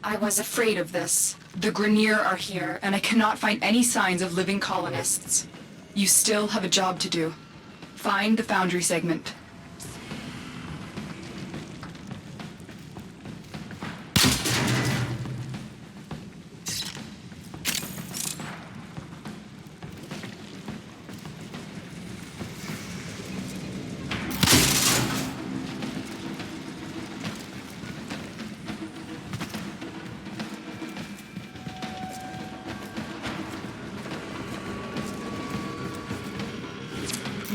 I was afraid of this. The Grineer are here, and I cannot find any signs of living colonists. You still have a job to do. Find the Foundry segment.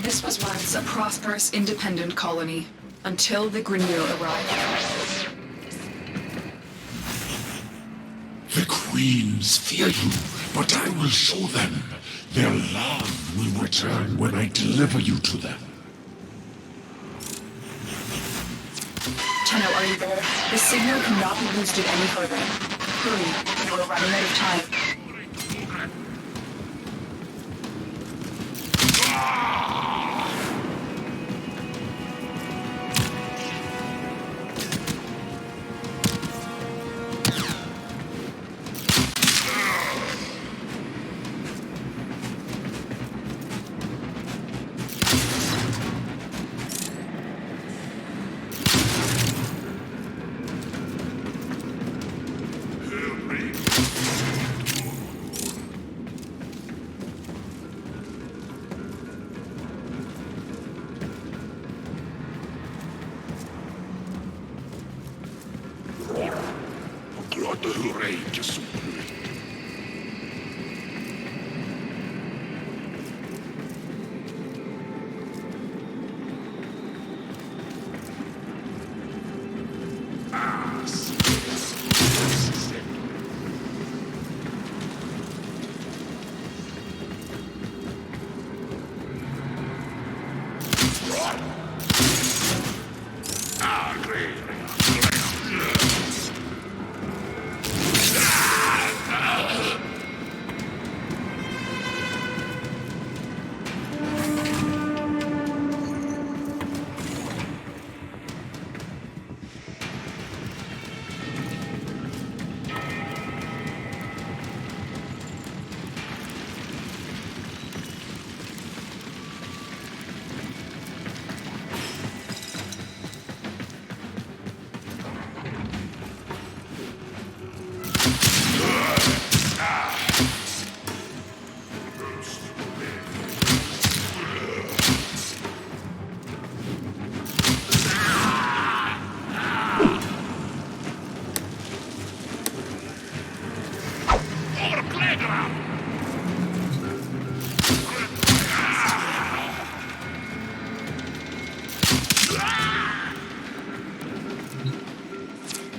This was once a prosperous, independent colony, until the Grineer arrived. The queens fear you, but I will show them. Their love will return when I deliver you to them. Tenno, are you there? The signal cannot be boosted any further. Hurry, you are running out of time.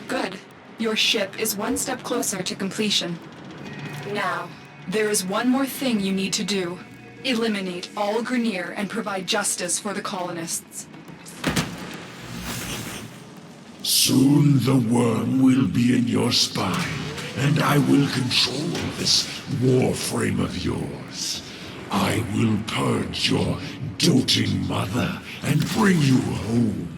Good. Your ship is one step closer to completion. Now, there is one more thing you need to do. Eliminate all Grineer and provide justice for the colonists. Soon the worm will be in your spine, and I will control this warframe of yours. I will purge your doting mother and bring you home.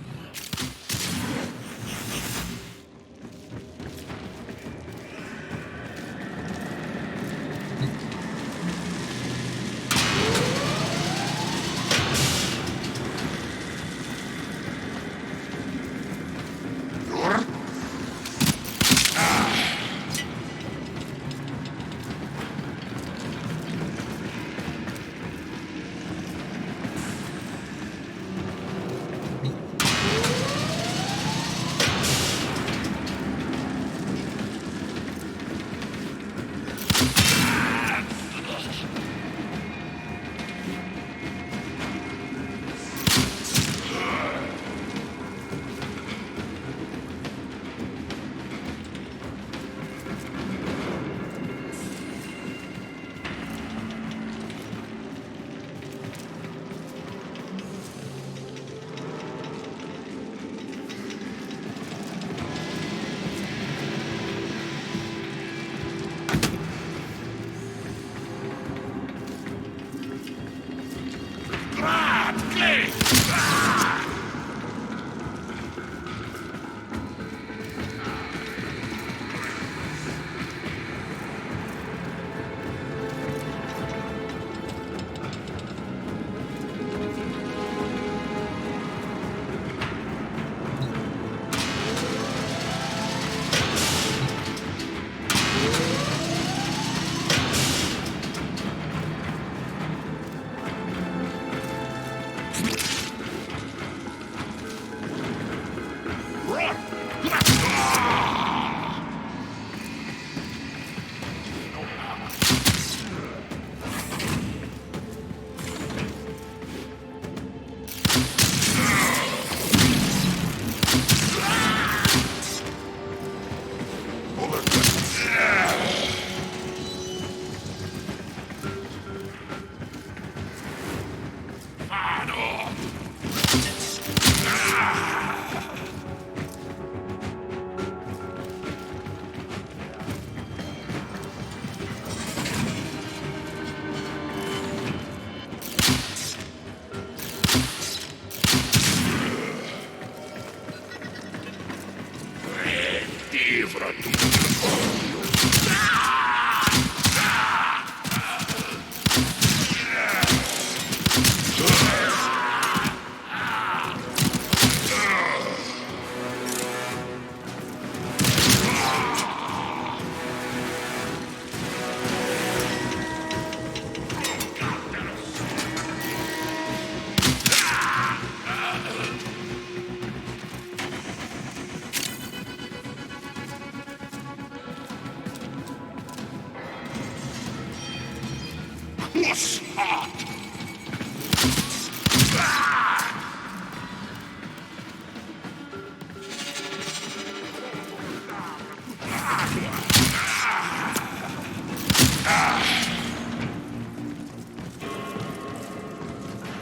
Puss hot!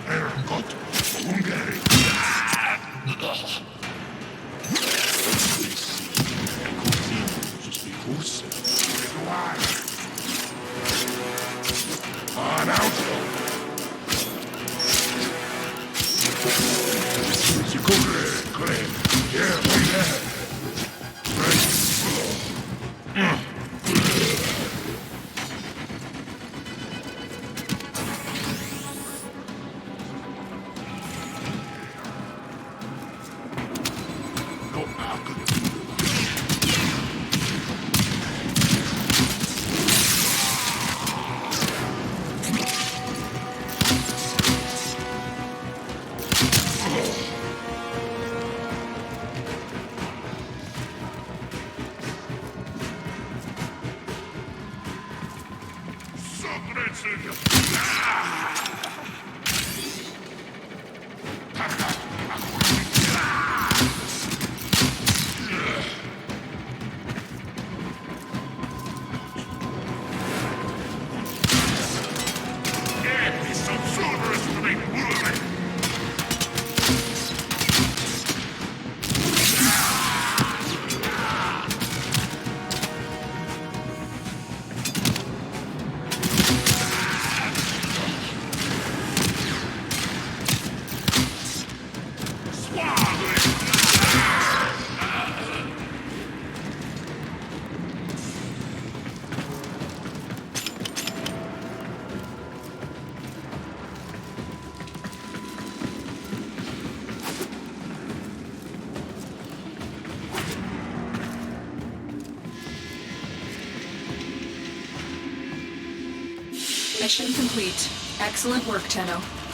Herrgott, Hungary! Puss, on out! Sicure, Glenn. Yeah, we have. No, Mission complete. Excellent work, Tenno.